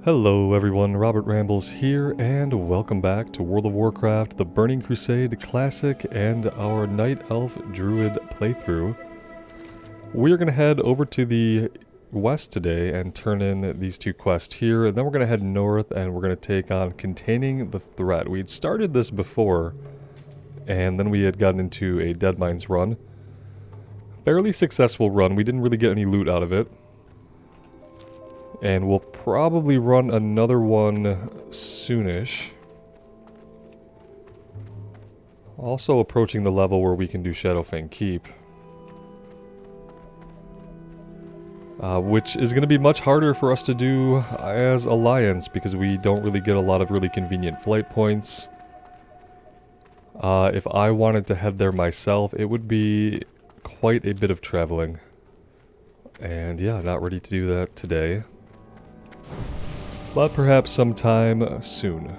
Hello everyone, Robert Rambles here, and welcome back to World of Warcraft, the Burning Crusade Classic, and our Night Elf Druid playthrough. We are going to head over to the west today and turn in these two quests here, and then we're going to head north and we're going to take on Containing the Threat. We had started this before, and then we had gotten into a Deadmines run. Fairly successful run, we didn't really get any loot out of it. And we'll probably run another one soonish. Also approaching the level where we can do Shadowfang Keep. Which is going to be much harder for us to do as Alliance because we don't really get a lot of really convenient flight points. If I wanted to head there myself, it would be quite a bit of traveling. And yeah, not ready to do that today. But perhaps sometime soon.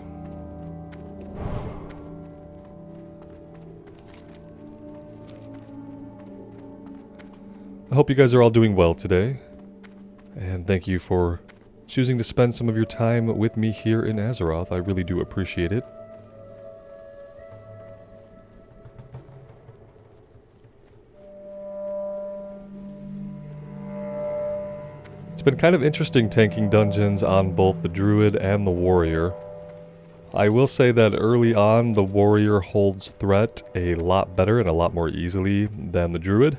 I hope you guys are all doing well today. And thank you for choosing to spend some of your time with me here in Azeroth. I really do appreciate it. It's been kind of interesting tanking dungeons on both the Druid and the Warrior. I will say that early on, the Warrior holds threat a lot better and a lot more easily than the Druid.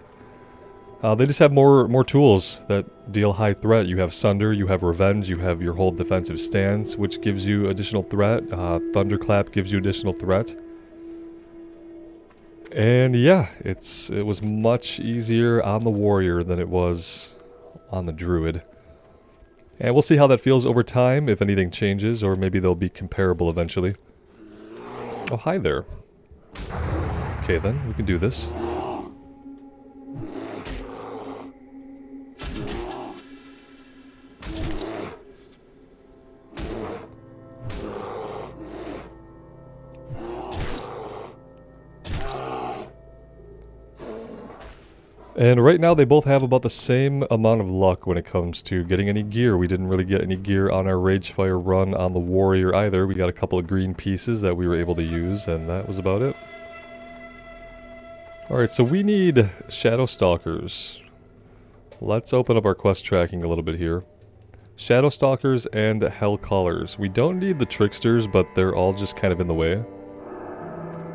They just have more tools that deal high threat. You have Sunder, you have Revenge, you have your whole defensive stance, which gives you additional threat. Thunderclap gives you additional threat. And yeah, it was much easier on the Warrior than it was on the Druid. And we'll see how that feels over time, if anything changes, or maybe they'll be comparable eventually. Oh, hi there. Okay then, we can do this. And right now they both have about the same amount of luck when it comes to getting any gear. We didn't really get any gear on our Ragefire run on the Warrior either. We got a couple of green pieces that we were able to use, and that was about it. Alright, so we need Shadow Stalkers. Let's open up our quest tracking a little bit here. Shadow Stalkers and Hell Callers. We don't need the Tricksters, but they're all just kind of in the way.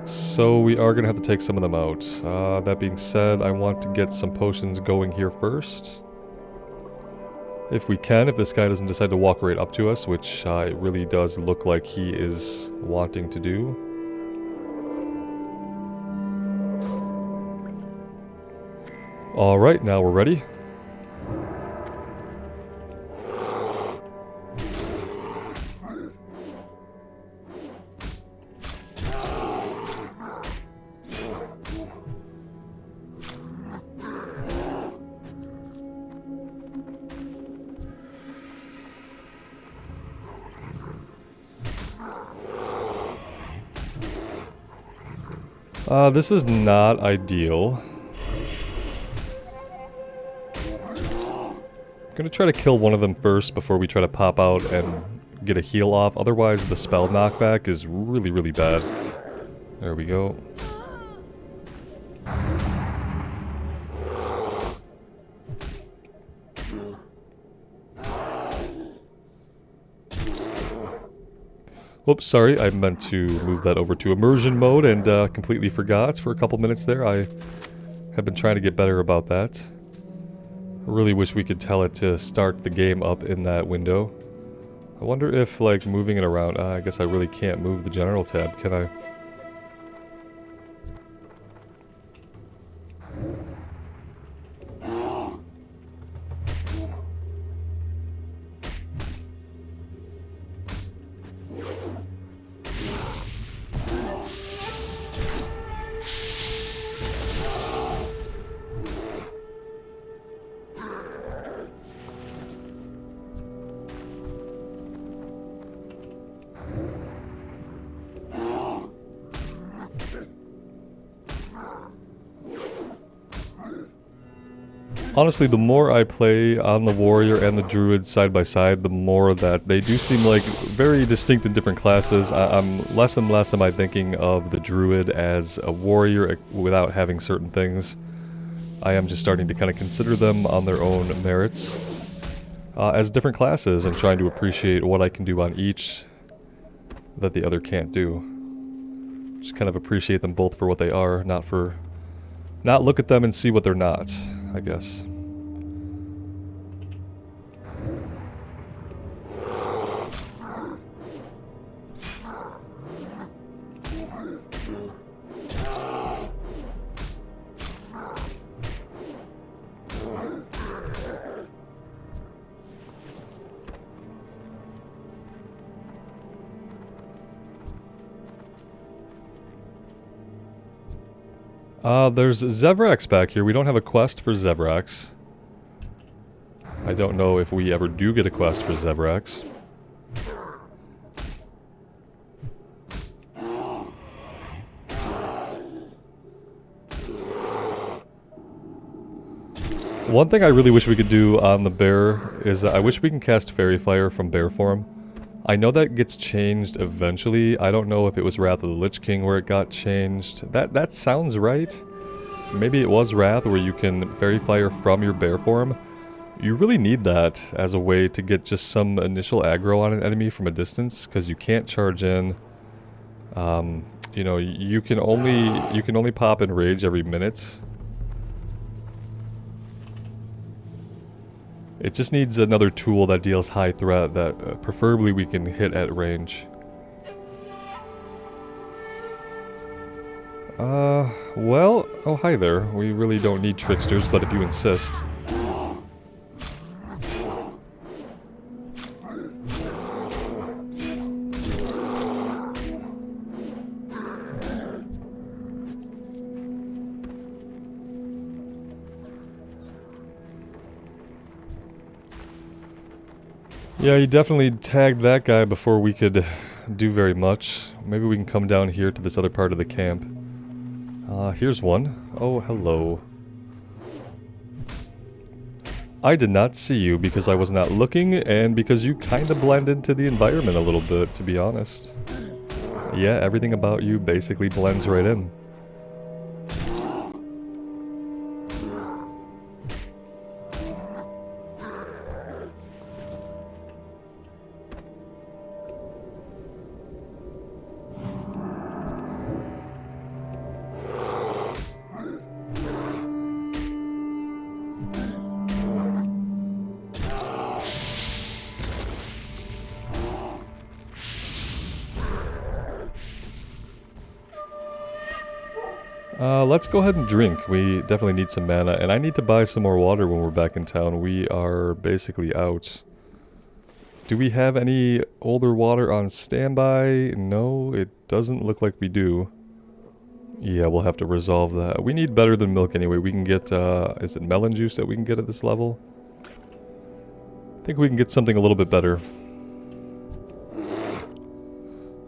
So we are going to have to take some of them out. That being said, I want to get some potions going here first. If we can, if this guy doesn't decide to walk right up to us, which it really does look like he is wanting to do. Alright, now we're ready. This is not ideal. I'm gonna try to kill one of them first before we try to pop out and get a heal off. Otherwise, the spell knockback is really, really bad. There we go. Whoops, sorry, I meant to move that over to immersion mode and completely forgot for a couple minutes there. I have been trying to get better about that. I really wish we could tell it to start the game up in that window. I wonder if, like, moving it around... I guess I really can't move the general tab, can I? Honestly, the more I play on the warrior and the druid side by side, the more that they do seem like very distinct and different classes. I'm less and less am I thinking of the druid as a warrior without having certain things. I am just starting to kind of consider them on their own merits as different classes and trying to appreciate what I can do on each that the other can't do. Just kind of appreciate them both for what they are, not look at them and see what they're not, I guess. There's Zevrax back here. We don't have a quest for Zevrax. I don't know if we ever do get a quest for Zevrax. One thing I really wish we could do on the bear is I wish we can cast Fairy Fire from bear form. I know that gets changed eventually. I don't know if it was Wrath of the Lich King where it got changed. That sounds right. Maybe it was Wrath where you can Fairy Fire from your bear form. You really need that as a way to get just some initial aggro on an enemy from a distance, because you can't charge in. You know, you can only pop in rage every minute. It just needs another tool that deals high threat that preferably we can hit at range. Well, oh hi there. We really don't need tricksters, but if you insist. Yeah, you definitely tagged that guy before we could do very much. Maybe we can come down here to this other part of the camp. Here's one. Oh, hello. I did not see you because I was not looking, and because you kind of blend into the environment a little bit, to be honest. Yeah, everything about you basically blends right in. Let's go ahead and drink. We definitely need some mana, and I need to buy some more water when we're back in town. We are basically out. Do we have any older water on standby? No, it doesn't look like we do. Yeah, we'll have to resolve that. We need better than milk anyway. We can get, is it melon juice that we can get at this level? I think we can get something a little bit better.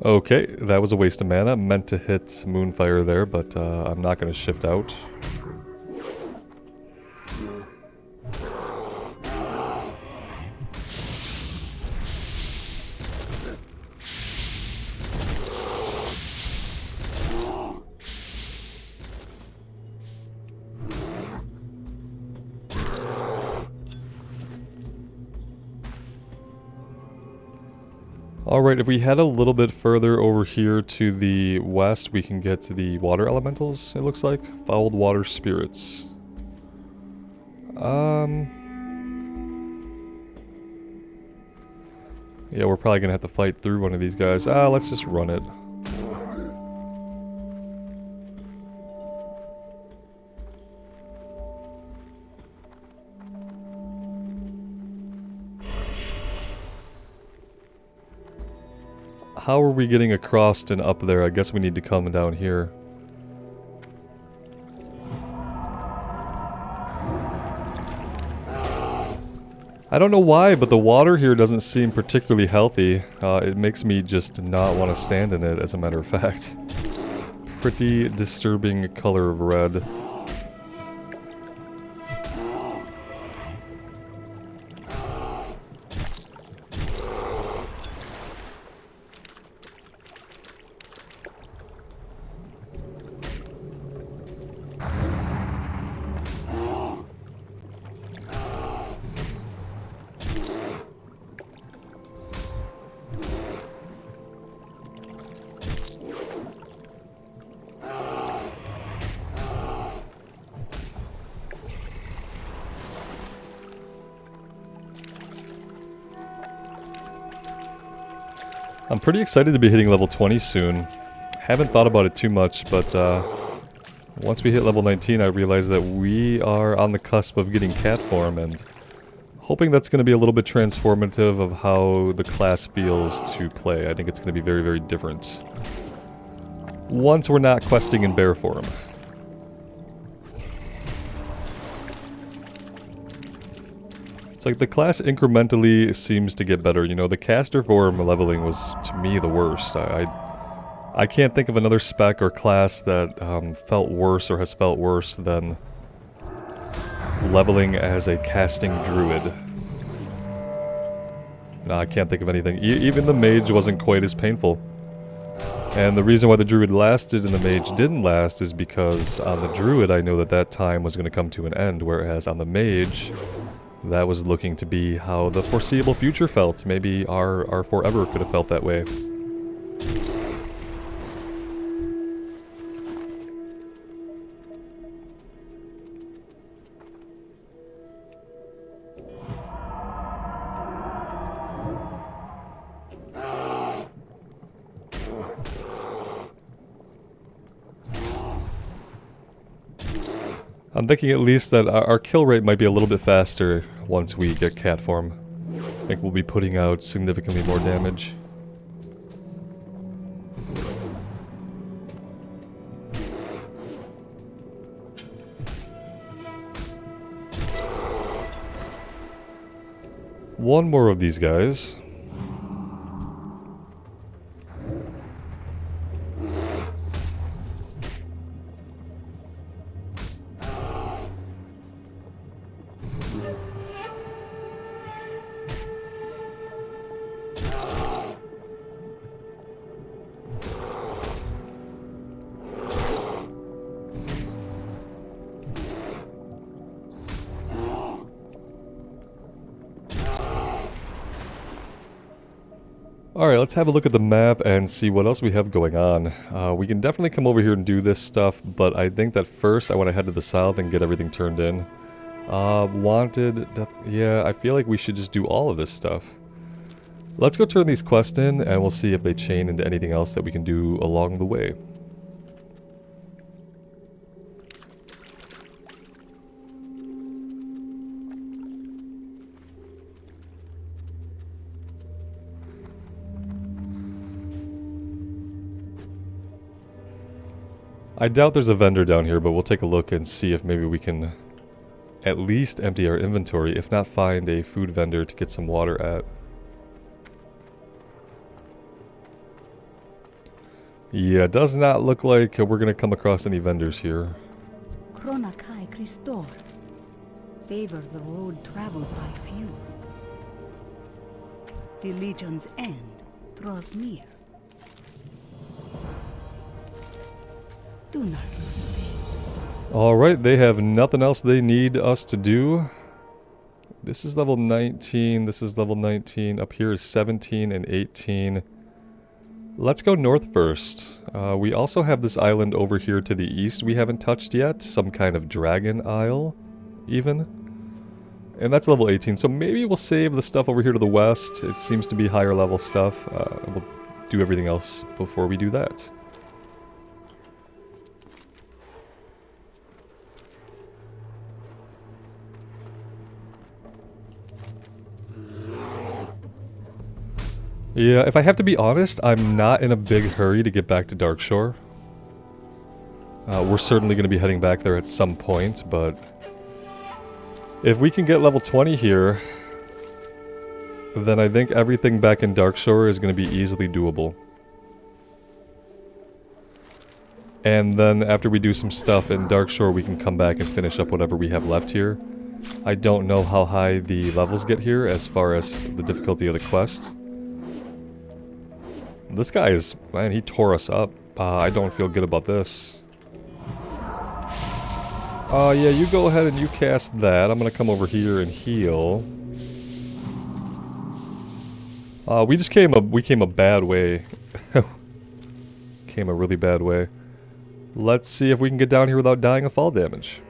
Okay, that was a waste of mana. Meant to hit Moonfire there, but I'm not going to shift out. Alright, if we head a little bit further over here to the west, we can get to the water elementals, it looks like. Fouled water spirits. Yeah, we're probably gonna have to fight through one of these guys. Let's just run it. How are we getting across and up there? I guess we need to come down here. I don't know why, but the water here doesn't seem particularly healthy. It makes me just not want to stand in it, as a matter of fact. Pretty disturbing color of red. I'm pretty excited to be hitting level 20 soon. Haven't thought about it too much, but once we hit level 19 I realized that we are on the cusp of getting cat form, and hoping that's going to be a little bit transformative of how the class feels to play. I think it's going to be very, very different once we're not questing in bear form. It's like the class incrementally seems to get better. You know, the caster form leveling was, to me, the worst. I can't think of another spec or class that felt worse or has felt worse than leveling as a casting druid. No, I can't think of anything. Even the mage wasn't quite as painful. And the reason why the druid lasted and the mage didn't last is because on the druid I know that that time was going to come to an end, whereas on the mage that was looking to be how the foreseeable future felt. Maybe our forever could have felt that way. I'm thinking at least that our kill rate might be a little bit faster once we get cat form. I think we'll be putting out significantly more damage. One more of these guys. Alright, let's have a look at the map and see what else we have going on. We can definitely come over here and do this stuff, but I think that first I want to head to the south and get everything turned in. Wanted... yeah, I feel like we should just do all of this stuff. Let's go turn these quests in, and we'll see if they chain into anything else that we can do along the way. I doubt there's a vendor down here, but we'll take a look and see if maybe we can at least empty our inventory, if not find a food vendor to get some water at. Yeah, it does not look like we're going to come across any vendors here. Chronakai Christor. Favor the road traveled by few. The Legion's end draws near. Do not lose faith. Alright, they have nothing else they need us to do. This is level 19, this is level 19, up here is 17 and 18. Let's go north first. We also have this island over here to the east we haven't touched yet, some kind of dragon isle, even. And that's level 18, so maybe we'll save the stuff over here to the west. It seems to be higher level stuff. We'll do everything else before we do that. Yeah, if I have to be honest, I'm not in a big hurry to get back to Darkshore. We're certainly going to be heading back there at some point, but if we can get level 20 here, then I think everything back in Darkshore is going to be easily doable. And then after we do some stuff in Darkshore, we can come back and finish up whatever we have left here. I don't know how high the levels get here as far as the difficulty of the quest. This guy is... man, he tore us up. I don't feel good about this. Yeah, you go ahead and you cast that. I'm gonna come over here and heal. We came a bad way. Came a really bad way. Let's see if we can get down here without dying of fall damage.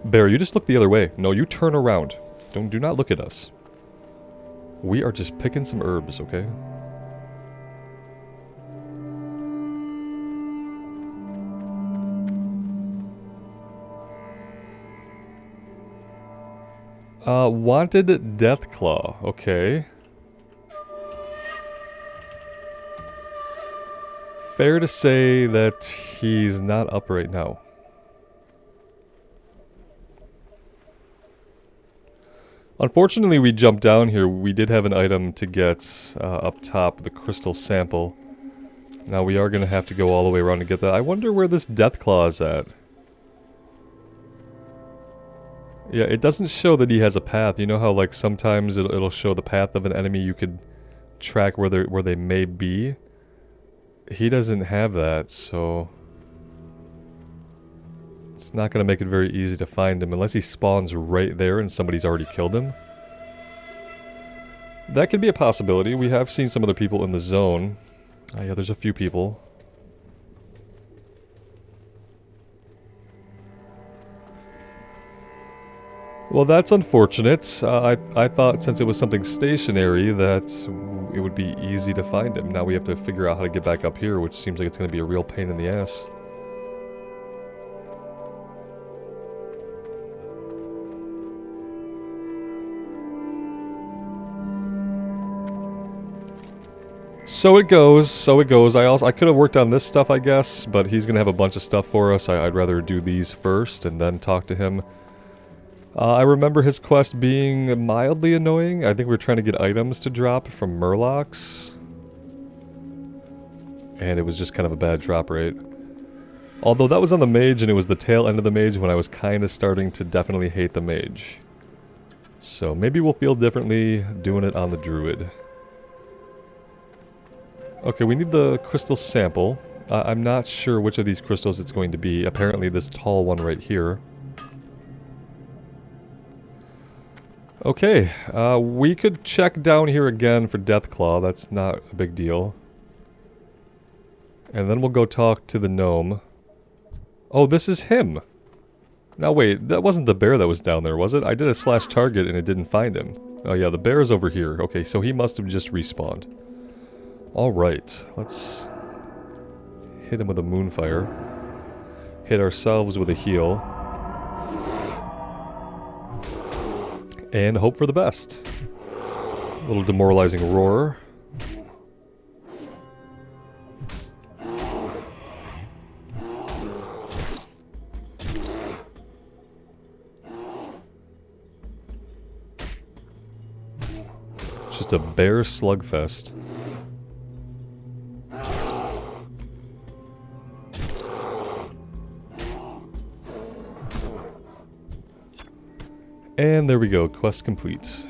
Bear, you just look the other way. No, you turn around. Do not look at us. We are just picking some herbs, okay? Wanted Deathclaw. Okay. Fair to say that he's not up right now. Unfortunately, we jumped down here. We did have an item to get up top, the crystal sample. Now we are going to have to go all the way around to get that. I wonder where this Deathclaw is at. Yeah, it doesn't show that he has a path. You know how like sometimes it'll show the path of an enemy, you could track where they may be? He doesn't have that, so it's not going to make it very easy to find him unless he spawns right there and somebody's already killed him. That could be a possibility. We have seen some other people in the zone. Yeah, there's a few people. Well, that's unfortunate. I thought since it was something stationary that it would be easy to find him. Now we have to figure out how to get back up here, which seems like it's going to be a real pain in the ass. So it goes, so it goes. I could have worked on this stuff, I guess, but he's going to have a bunch of stuff for us. I'd rather do these first and then talk to him. I remember his quest being mildly annoying. I think we were trying to get items to drop from Murlocs. And it was just kind of a bad drop rate. Although that was on the mage and it was the tail end of the mage when I was kind of starting to definitely hate the mage. So maybe we'll feel differently doing it on the druid. Okay, we need the crystal sample. I'm not sure which of these crystals it's going to be. Apparently this tall one right here. Okay, we could check down here again for Deathclaw. That's not a big deal. And then we'll go talk to the gnome. Oh, this is him! Now wait, that wasn't the bear that was down there, was it? I did a slash target and it didn't find him. Oh yeah, the bear is over here. Okay, so he must have just respawned. Alright, let's hit him with a moonfire. Hit ourselves with a heal. And hope for the best. A little demoralizing roar. Just a bear slugfest. And there we go, quest complete.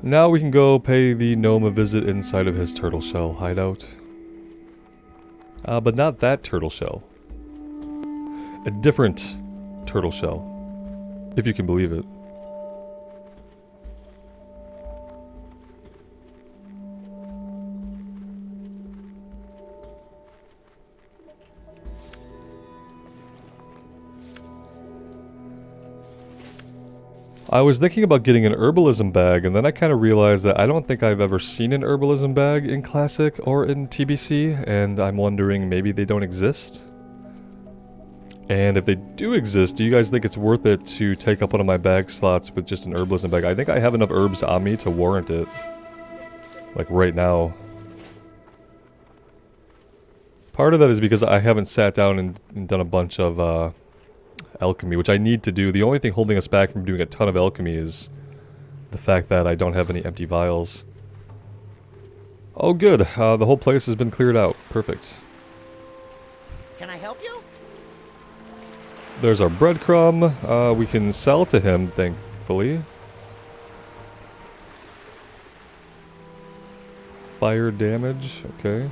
Now we can go pay the gnome a visit inside of his turtle shell hideout. But not that turtle shell. A different turtle shell, if you can believe it. I was thinking about getting an Herbalism bag, and then I kind of realized that I don't think I've ever seen an Herbalism bag in Classic or in TBC, and I'm wondering maybe they don't exist? And if they do exist, do you guys think it's worth it to take up one of my bag slots with just an Herbalism bag? I think I have enough herbs on me to warrant it. Like right now. Part of that is because I haven't sat down and done a bunch of alchemy, which I need to do. The only thing holding us back from doing a ton of alchemy is the fact that I don't have any empty vials. Oh good, the whole place has been cleared out. Perfect. Can I help you? There's our breadcrumb. We can sell to him, thankfully. Fire damage, okay.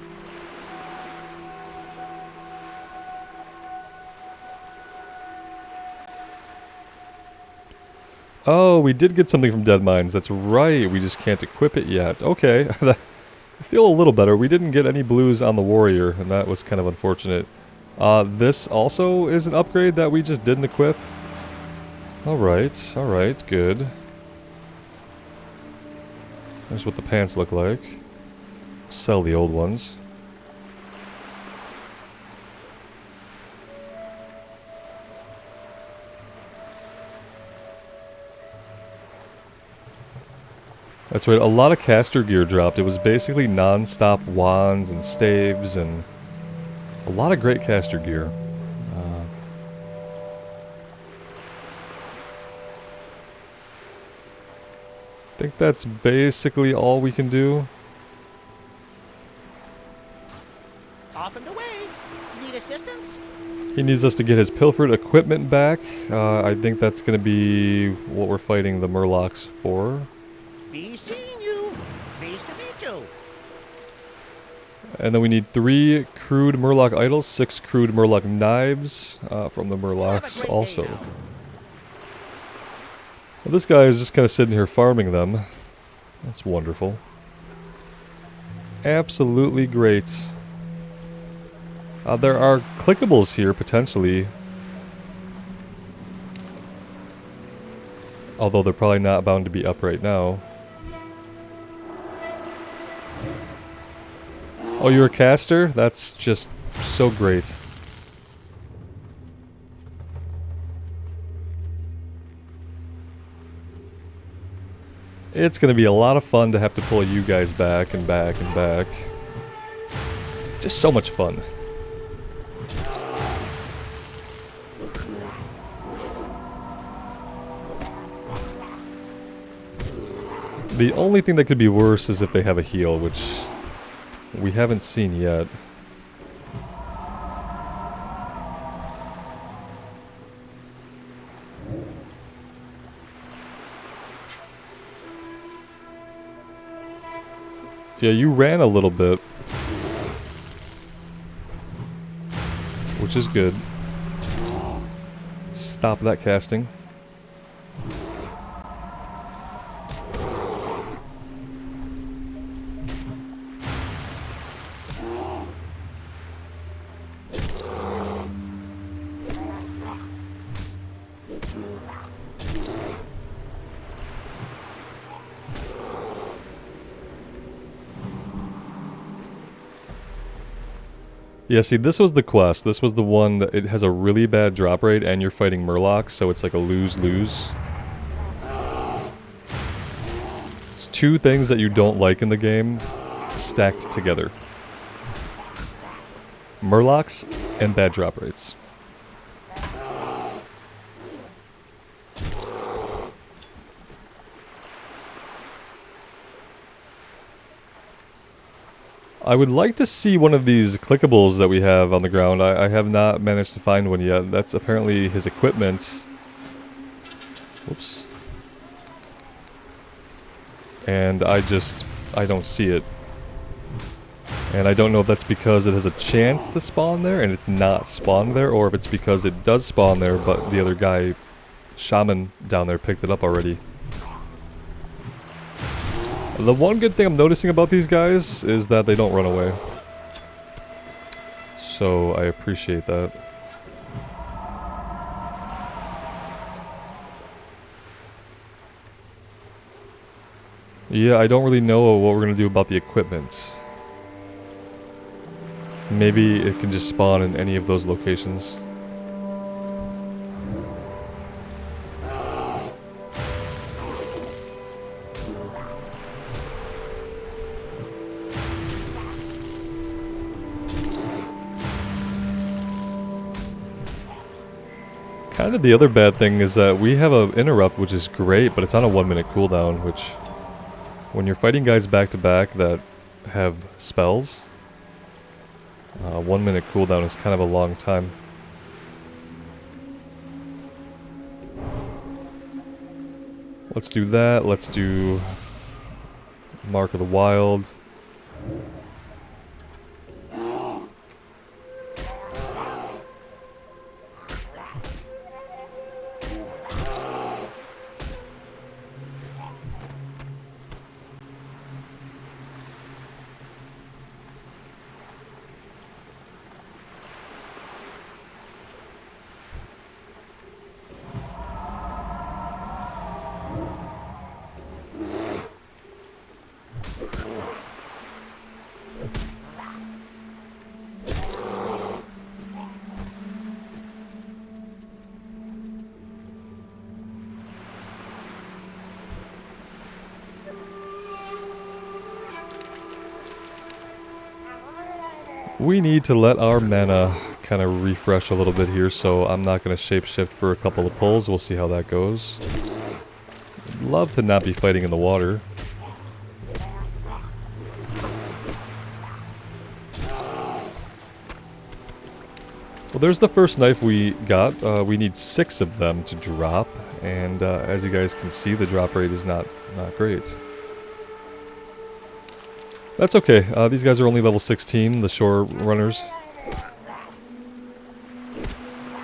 Oh, we did get something from Dead Mines. That's right. We just can't equip it yet. Okay. I feel a little better. We didn't get any blues on the warrior, and that was kind of unfortunate. This also is an upgrade that we just didn't equip. Alright, good. That's what the pants look like. Sell the old ones. That's right, a lot of caster gear dropped. It was basically non-stop wands and staves and a lot of great caster gear. I think that's basically all we can do. Off and away. Need assistance? He needs us to get his pilfered equipment back. I think that's going to be what we're fighting the Murlocs for. Be seeing you. Pleased to meet you. And then we need 3 crude Murloc idols, 6 crude Murloc knives from the Have a Murlocs great also. day now. Well, this guy is just kind of sitting here farming them. That's wonderful. Absolutely great. There are clickables here, potentially. Although they're probably not bound to be up right now. Oh, you're a caster? That's just so great. It's going to be a lot of fun to have to pull you guys back and back and back. Just so much fun. The only thing that could be worse is if they have a heal, which we haven't seen yet. Yeah, you ran a little bit, which is good. Stop that casting. Yeah, see, this was the quest. This was the one that it has a really bad drop rate and you're fighting Murlocs, so it's like a lose-lose. It's 2 things that you don't like in the game stacked together. Murlocs and bad drop rates. I would like to see one of these clickables that we have on the ground. I have not managed to find one yet. That's apparently his equipment. Whoops. And I don't see it. And I don't know if that's because it has a chance to spawn there and it's not spawned there, or if it's because it does spawn there but the other guy, shaman down there, picked it up already. The one good thing I'm noticing about these guys is that they don't run away. So I appreciate that. Yeah, I don't really know what we're going to do about the equipment. Maybe it can just spawn in any of those locations. Kind of the other bad thing is that we have an interrupt, which is great, but it's on a 1-minute cooldown, which when you're fighting guys back to back that have spells, 1-minute cooldown is kind of a long time. Let's do that. Let's do Mark of the Wild. We need to let our mana kind of refresh a little bit here, so I'm not going to shapeshift for a couple of pulls. We'll see how that goes. I'd love to not be fighting in the water. Well, there's the first knife we got. We need 6 of them to drop, and as you guys can see, the drop rate is not great. That's okay. These guys are only level 16, the shore runners.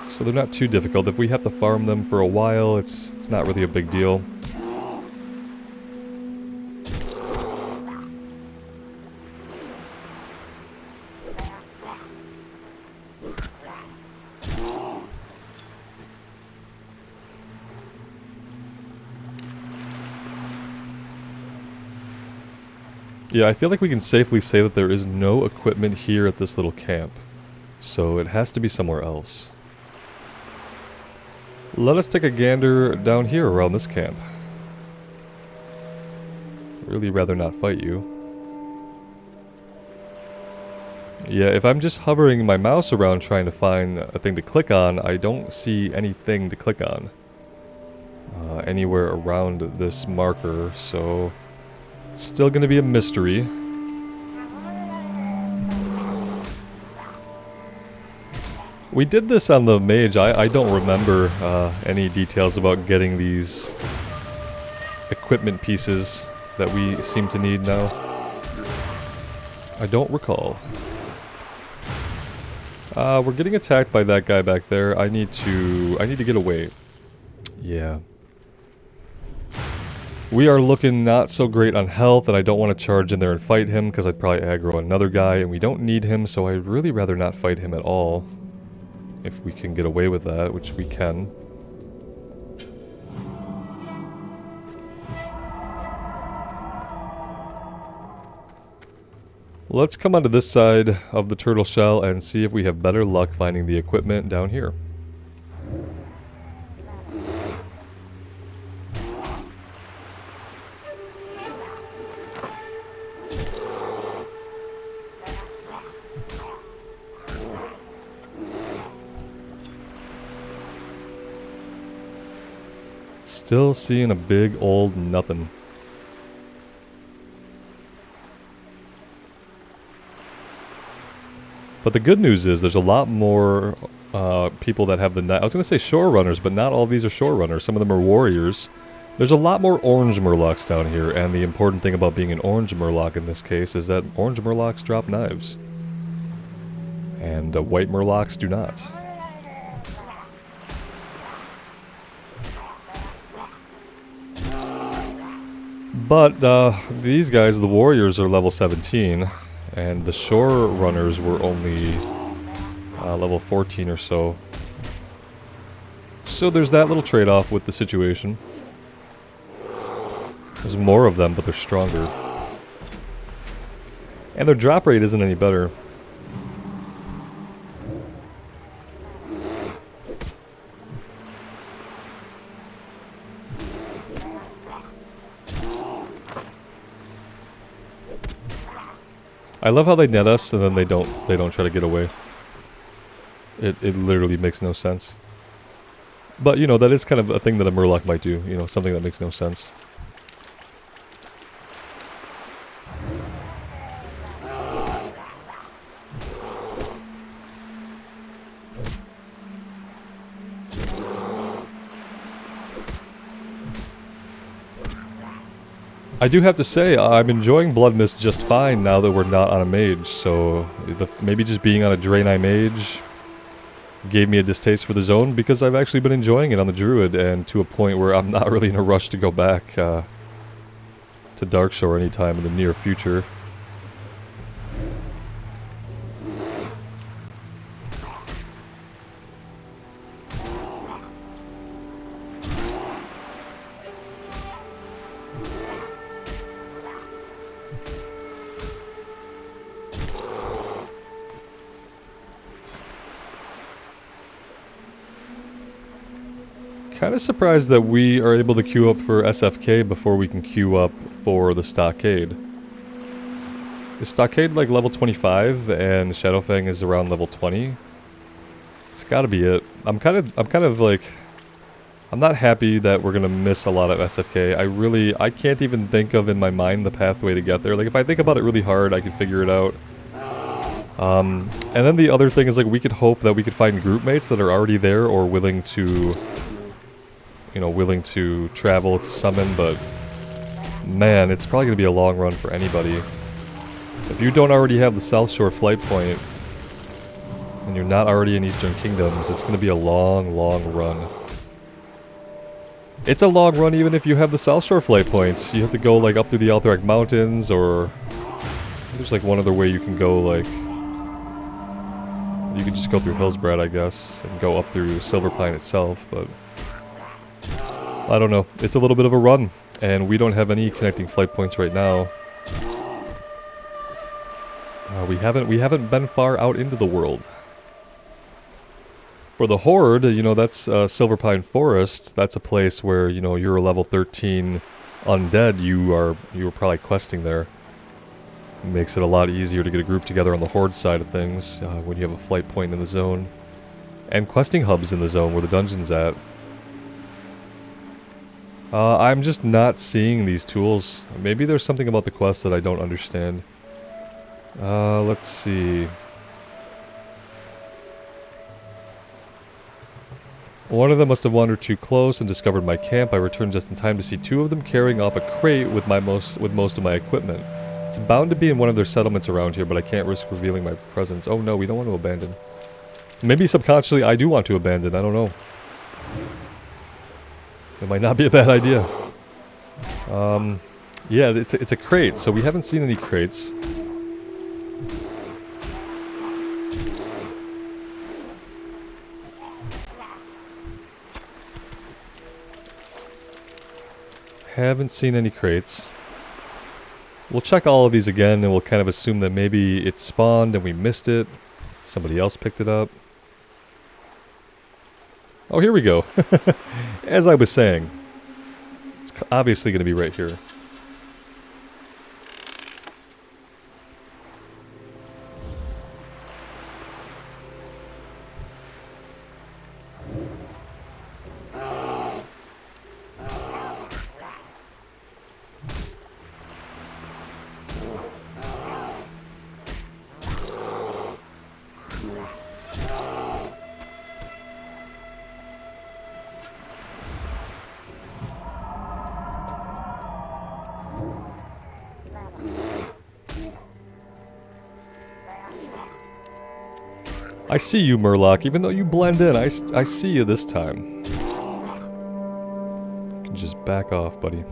So they're not too difficult. If we have to farm them for a while, it's not really a big deal. Yeah, I feel like we can safely say that there is no equipment here at this little camp. So it has to be somewhere else. Let us take a gander down here around this camp. Really rather not fight you. Yeah, if I'm just hovering my mouse around trying to find a thing to click on, I don't see anything to click on anywhere around this marker, so it's still going to be a mystery. We did this on the mage. I don't remember any details about getting these equipment pieces that we seem to need now. I don't recall. We're getting attacked by that guy back there. I need to get away. Yeah. We are looking not so great on health, and I don't want to charge in there and fight him because I'd probably aggro another guy, and we don't need him, so I'd really rather not fight him at all. If we can get away with that, which we can. Let's come onto this side of the turtle shell and see if we have better luck finding the equipment down here. Still seeing a big old nothing. But the good news is there's a lot more people that have the... I was going to say shore runners, but not all of these are shore runners. Some of them are warriors. There's a lot more orange murlocs down here, and the important thing about being an orange murloc in this case is that orange murlocs drop knives. And white murlocs do not. But these guys, the warriors, are level 17, and the shore runners were only level 14 or so. So there's that little trade-off with the situation. There's more of them, but they're stronger. And their drop rate isn't any better. I love how they net us and then they don't try to get away. It literally makes no sense. But you know, that is kind of a thing that a murloc might do, you know, something that makes no sense. I do have to say, I'm enjoying Blood Mist just fine now that we're not on a mage, so maybe just being on a Draenei mage gave me a distaste for the zone, because I've actually been enjoying it on the Druid, and to a point where I'm not really in a rush to go back to Darkshore anytime in the near future. Kind of surprised that we are able to queue up for SFK before we can queue up for the stockade. Is Stockade like level 25 and Shadowfang is around level 20? It's gotta be it. I'm kind of like, I'm not happy that we're gonna miss a lot of SFK. I can't even think of in my mind the pathway to get there. Like if I think about it really hard, I can figure it out. And then the other thing is like we could hope that we could find group mates that are already there or willing to, you know, willing to travel to summon, but man, it's probably gonna be a long run for anybody. If you don't already have the South Shore flight point, and you're not already in Eastern Kingdoms, it's going to be a long, long run. It's a long run even if you have the South Shore flight points. You have to go like up through the Alterac Mountains, or there's like one other way you can go, like you could just go through Hillsbrad, I guess, and go up through Silverpine itself, but I don't know. It's a little bit of a run, and we don't have any connecting flight points right now. We haven't been far out into the world. For the Horde, you know, that's Silverpine Forest. That's a place where, you know, you're a level 13 undead. You were probably questing there. It makes it a lot easier to get a group together on the Horde side of things when you have a flight point in the zone. And questing hubs in the zone where the dungeon's at. I'm just not seeing these tools. Maybe there's something about the quest that I don't understand. Let's see. One of them must have wandered too close and discovered my camp. I returned just in time to see two of them carrying off a crate with most of my equipment. It's bound to be in one of their settlements around here, but I can't risk revealing my presence. Oh no, we don't want to abandon. Maybe subconsciously I do want to abandon, I don't know. It might not be a bad idea. Yeah, it's a crate, so we haven't seen any crates. Haven't seen any crates. We'll check all of these again and we'll kind of assume that maybe it spawned and we missed it. Somebody else picked it up. Oh, here we go. As I was saying, it's obviously going to be right here. I see you, Murloc. Even though you blend in, I see you this time. You can just back off, buddy.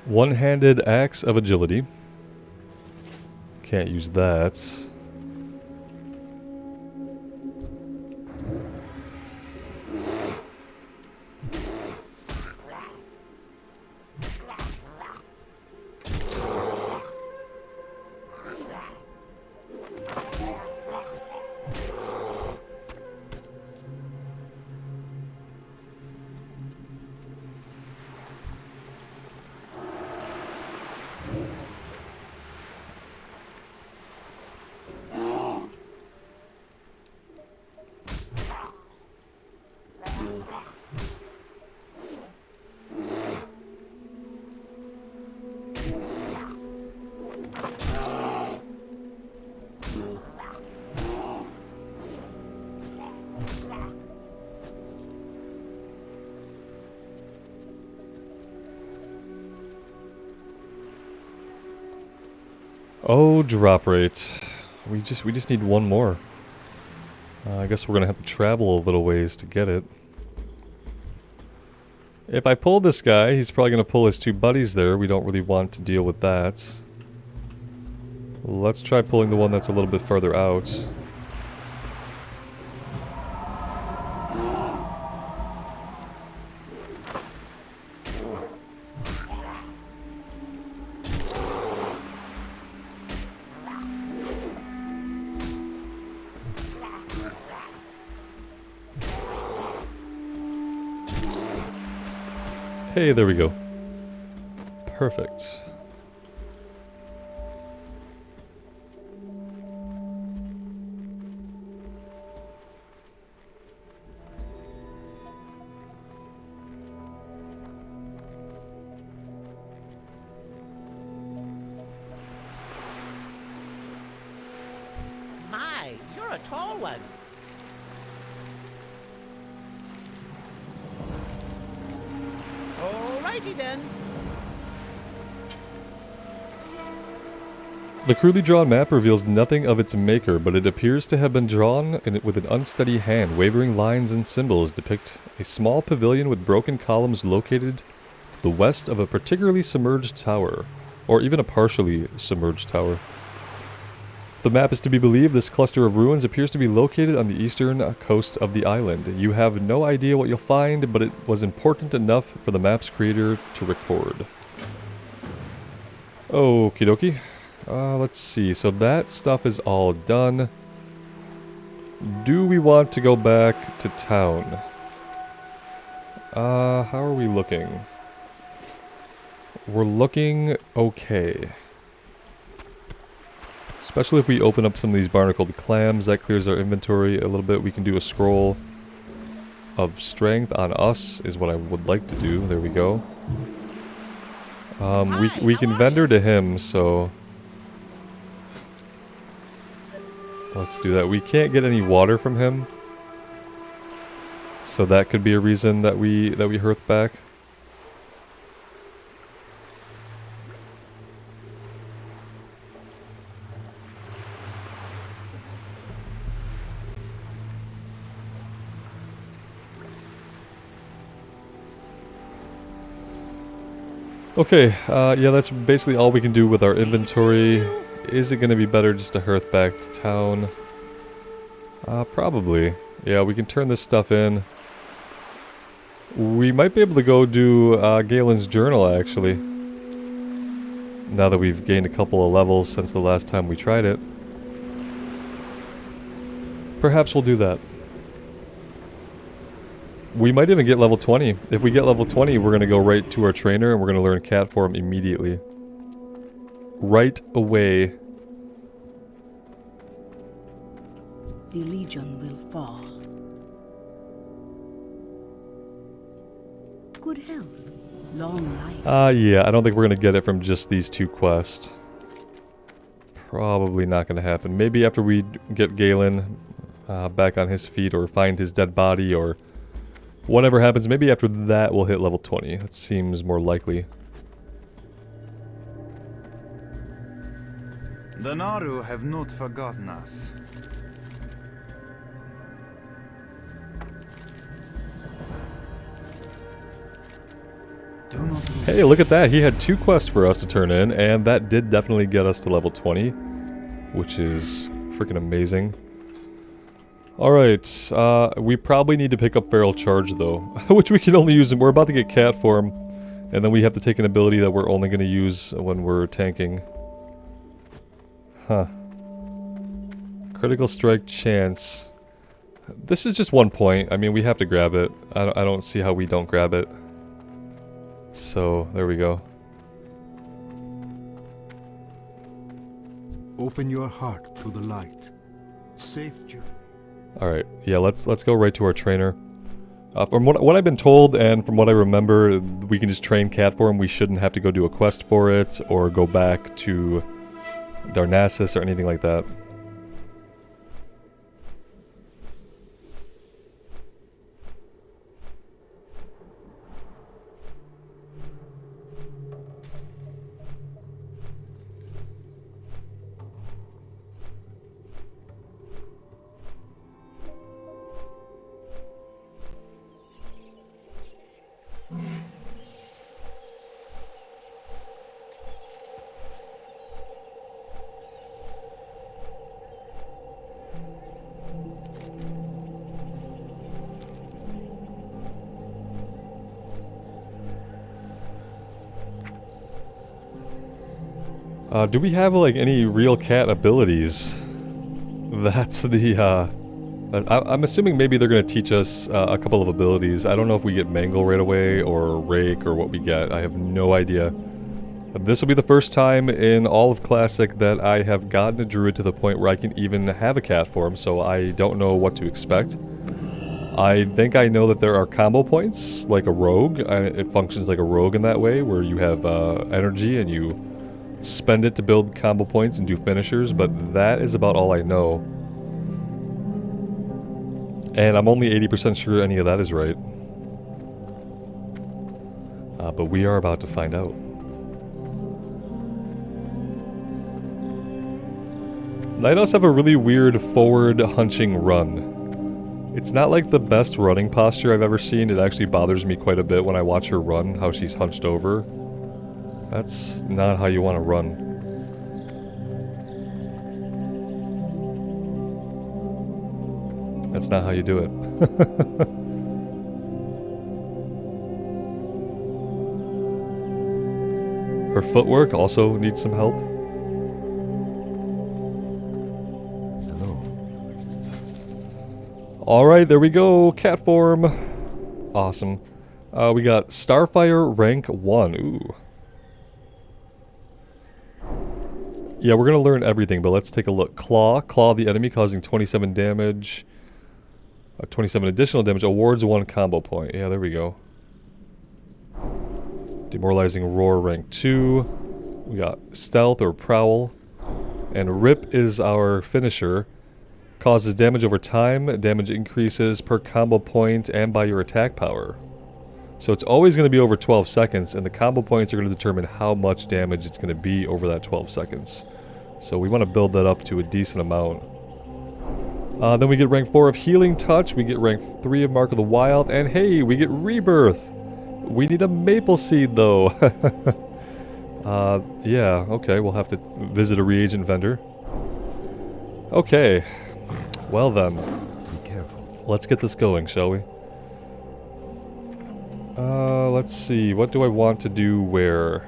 One-handed axe of agility. Can't use that. Oh, drop rate. We just need one more. I guess we're gonna have to travel a little ways to get it. If I pull this guy, he's probably gonna pull his two buddies there. We don't really want to deal with that. Let's try pulling the one that's a little bit further out. Hey, there we go. Perfect. My, you're a tall one. Alrighty then. The crudely drawn map reveals nothing of its maker, but it appears to have been drawn with an unsteady hand. Wavering lines and symbols depict a small pavilion with broken columns located to the west of a particularly submerged tower, or even a partially submerged tower. If the map is to be believed, this cluster of ruins appears to be located on the eastern coast of the island. You have no idea what you'll find, but it was important enough for the map's creator to record. Okie dokie. Let's see. So that stuff is all done. Do we want to go back to town? How are we looking? We're looking okay. Especially if we open up some of these barnacled clams, that clears our inventory a little bit. We can do a scroll of strength on us is what I would like to do. There we go. We can vendor to him, so let's do that. We can't get any water from him, so that could be a reason that we hearth back. Okay, yeah, that's basically all we can do with our inventory. Is it going to be better just to hearth back to town? Probably. Yeah, we can turn this stuff in. We might be able to go do Galen's journal, actually. Now that we've gained a couple of levels since the last time we tried it. Perhaps we'll do that. We might even get level 20. If we get level 20, we're going to go right to our trainer and we're going to learn cat form immediately. Right away. The Legion will fall. Good health, long life. Yeah, I don't think we're going to get it from just these two quests. Probably not going to happen. Maybe after we get Galen back on his feet or find his dead body or whatever happens, maybe after that we'll hit level 20. That seems more likely. The Naru have not forgotten us. Do not lose. Hey, look at that. He had 2 quests for us to turn in, and that did definitely get us to level 20, which is freaking amazing. Alright, we probably need to pick up Feral Charge, though, which we can only use, and we're about to get cat form, and then we have to take an ability that we're only going to use when we're tanking. Huh. Critical strike chance. This is just 1 point. I mean, we have to grab it. I don't see how we don't grab it. So, there we go. Open your heart to the light. Safe journey. Alright, yeah, let's go right to our trainer. From what I've been told, and from what I remember, we can just train cat for him. We shouldn't have to go do a quest for it, or go back to Darnassus or anything like that. Do we have, like, any real cat abilities? That's the I'm assuming maybe they're going to teach us a couple of abilities. I don't know if we get Mangle right away or Rake or what we get. I have no idea. This will be the first time in all of Classic that I have gotten a druid to the point where I can even have a cat form, so I don't know what to expect. I think I know that there are combo points, like a rogue. It functions like a rogue in that way, where you have energy and you spend it to build combo points and do finishers, but that is about all I know. And I'm only 80% sure any of that is right. But we are about to find out. Night Elves have a really weird forward hunching run. It's not like the best running posture I've ever seen. It actually bothers me quite a bit when I watch her run, how she's hunched over. That's not how you want to run. That's not how you do it. Her footwork also needs some help. Alright, there we go. Cat form. Awesome. We got Starfire rank 1. Ooh. Yeah, we're going to learn everything, but let's take a look. Claw. Claw the enemy, causing 27 damage. 27 additional damage. Awards 1 combo point. Yeah, there we go. Demoralizing Roar rank 2. We got Stealth or Prowl. And Rip is our finisher. Causes damage over time, damage increases per combo point and by your attack power. So it's always going to be over 12 seconds, and the combo points are going to determine how much damage it's going to be over that 12 seconds. So we want to build that up to a decent amount. Then we get rank 4 of Healing Touch, we get rank 3 of Mark of the Wild, and hey, we get Rebirth! We need a Maple Seed though. Yeah, okay, we'll have to visit a reagent vendor. Okay. Well then, Be careful. let's get this going, shall we? Let's see, what do I want to do where?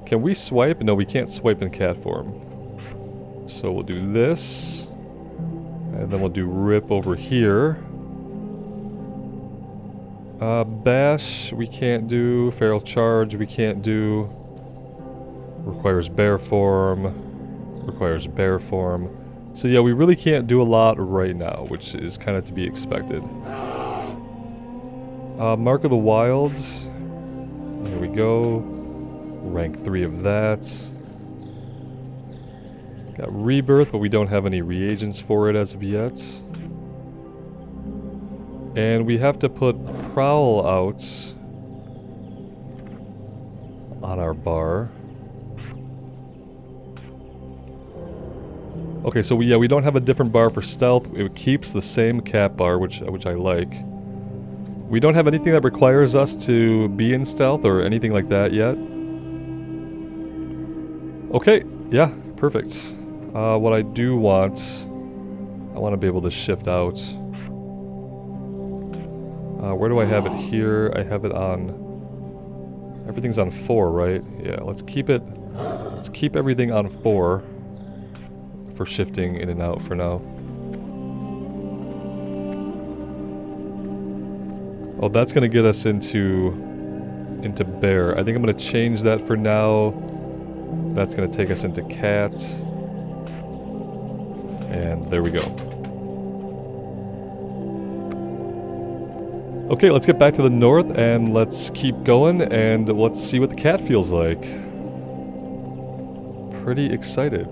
Can we swipe? No, we can't swipe in cat form. So we'll do this, and then we'll do Rip over here. Bash, we can't do. Feral Charge, we can't do. Requires bear form. Requires bear form. So yeah, we really can't do a lot right now, which is kind of to be expected. Mark of the Wild. There we go. Rank 3 of that. Got Rebirth, but we don't have any reagents for it as of yet. And we have to put Prowl out on our bar. Okay, so we don't have a different bar for stealth. It keeps the same cap bar, which I like. We don't have anything that requires us to be in stealth or anything like that yet. Okay, yeah, perfect. What I do want, I want to be able to shift out. Where do I have it here? I have it on, everything's on 4, right? Yeah, let's keep everything on 4. For shifting in and out for now. Oh, that's gonna get us into bear. I think I'm gonna change that for now. That's gonna take us into cat. And there we go. Okay, let's get back to the north and let's keep going and let's see what the cat feels like. Pretty excited.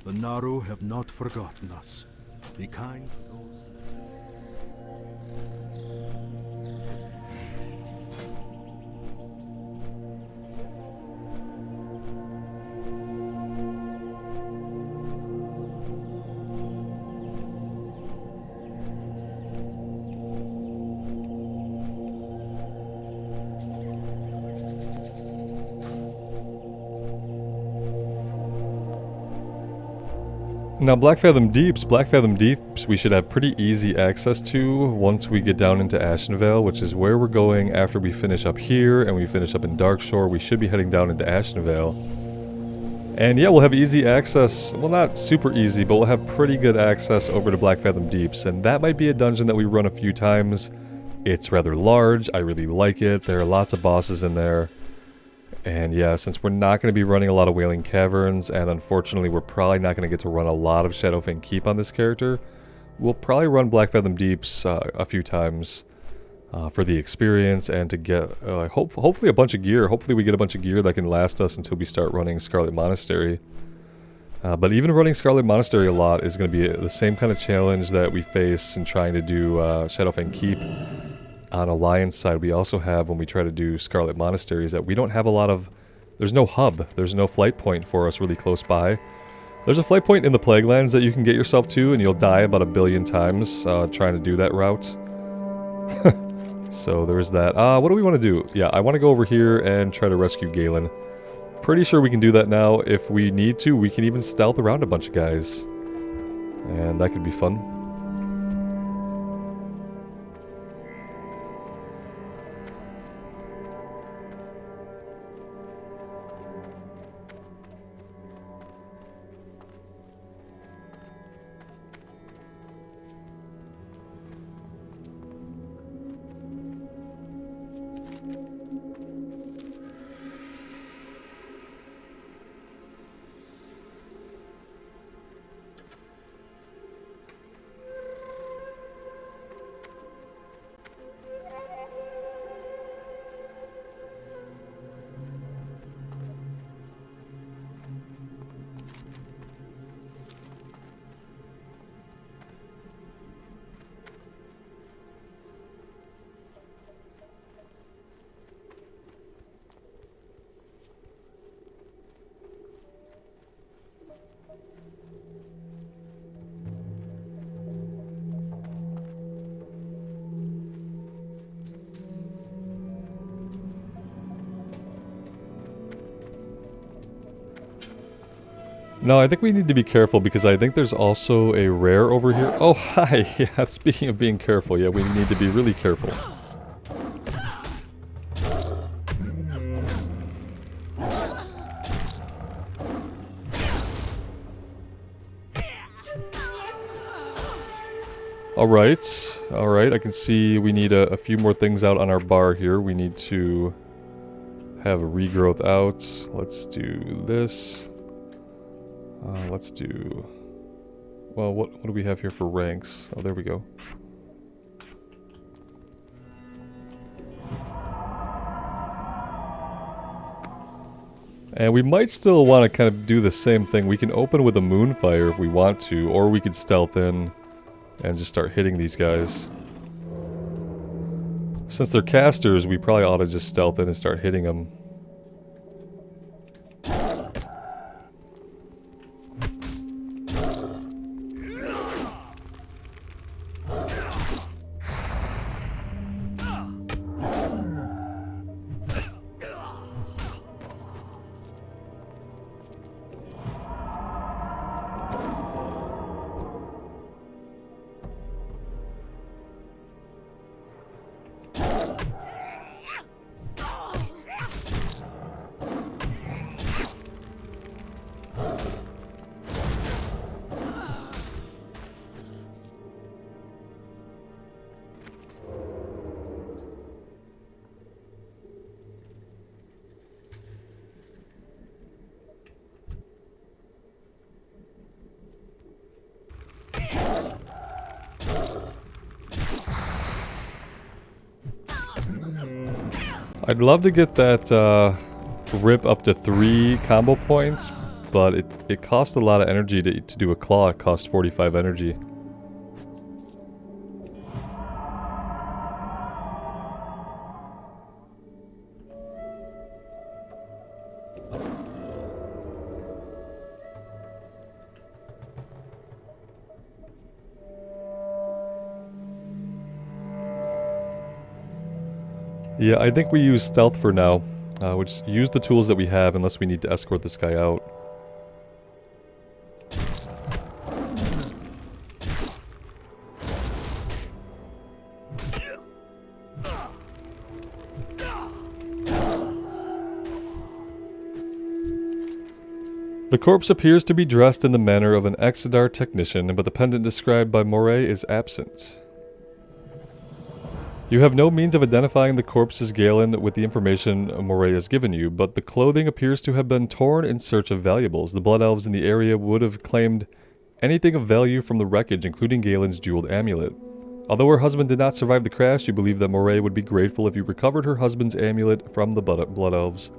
The Naru have not forgotten us. Be kind to those. Now Black Fathom Deeps we should have pretty easy access to once we get down into Ashenvale, which is where we're going after we finish up here and we finish up in Darkshore. We should be heading down into Ashenvale. And yeah, we'll have easy access, well not super easy, but we'll have pretty good access over to Black Fathom Deeps. And that might be a dungeon that we run a few times. It's rather large, I really like it, there are lots of bosses in there. And yeah, since we're not going to be running a lot of Wailing Caverns, and unfortunately we're probably not going to get to run a lot of Shadowfang Keep on this character, we'll probably run Black Fathom Deeps a few times for the experience and to get hopefully a bunch of gear. Hopefully we get a bunch of gear that can last us until we start running Scarlet Monastery. But even running Scarlet Monastery a lot is going to be the same kind of challenge that we face in trying to do Shadowfang Keep. On Alliance side, we also have, when we try to do Scarlet Monasteries, that we don't have a lot of... There's no hub. There's no flight point for us really close by. There's a flight point in the Plaguelands that you can get yourself to, and you'll die about 1 billion times trying to do that route. So there's that. What do we want to do? Yeah, I want to go over here and try to rescue Galen. Pretty sure we can do that now. If we need to, we can even stealth around a bunch of guys. And that could be fun. No, I think we need to be careful because I think there's also a rare over here. Oh, hi! Yeah, speaking of being careful, yeah, we need to be really careful. Alright, I can see we need a few more things out on our bar here. We need to have a regrowth out. Let's do this. Let's do... Well, what do we have here for ranks? Oh, there we go. And we might still want to kind of do the same thing. We can open with a Moonfire if we want to, or we could stealth in and just start hitting these guys. Since they're casters, we probably ought to just stealth in and start hitting them. I'd love to get that rip up to 3 combo points, but it costs a lot of energy to do a claw. It costs 45 energy. Yeah, I think we use stealth for now. Which use the tools that we have unless we need to escort this guy out. The corpse appears to be dressed in the manner of an Exodar technician, but the pendant described by Moray is absent. You have no means of identifying the corpse's Galen with the information Moray has given you, but the clothing appears to have been torn in search of valuables. The Blood Elves in the area would have claimed anything of value from the wreckage, including Galen's jeweled amulet. Although her husband did not survive the crash, you believe that Moray would be grateful if you recovered her husband's amulet from the Blood Elves.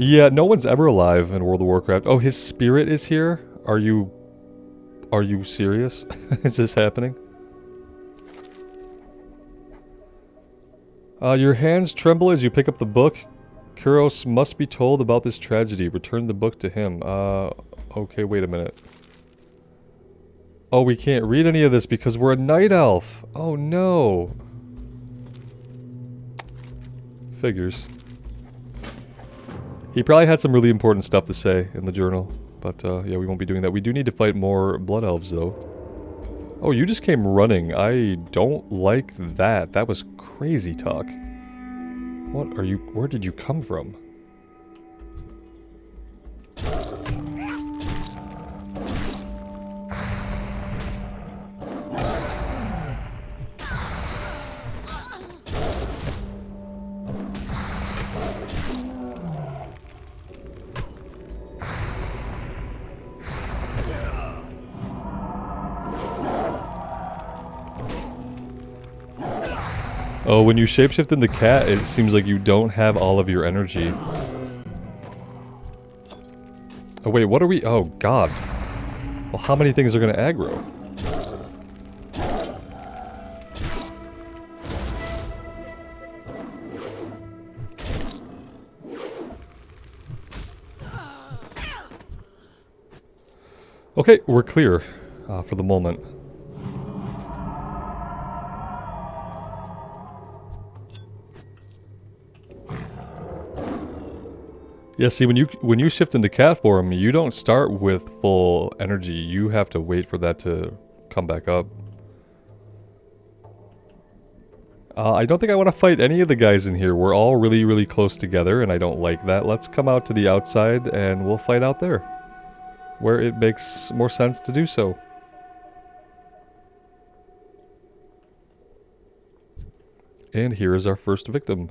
Yeah, no one's ever alive in World of Warcraft. Oh, his spirit is here? Are you serious? Is this happening? Your hands tremble as you pick up the book. Kuros must be told about this tragedy. Return the book to him. Okay, wait a minute. Oh, we can't read any of this because we're a Night Elf. Oh, no. Figures. He probably had some really important stuff to say in the journal. But, yeah, we won't be doing that. We do need to fight more Blood Elves, though. Oh, you just came running. I don't like that. That was crazy talk. What are you... Where did you come from? Oh, when you shapeshift into cat, it seems like you don't have all of your energy. Oh wait, what are we... Oh god. Well, how many things are gonna aggro? Okay, we're clear for the moment. Yeah, see, when you shift into cat form, you don't start with full energy. You have to wait for that to come back up. I don't think I want to fight any of the guys in here. We're all really, really close together, and I don't like that. Let's come out to the outside, and we'll fight out there, where it makes more sense to do so. And here is our first victim.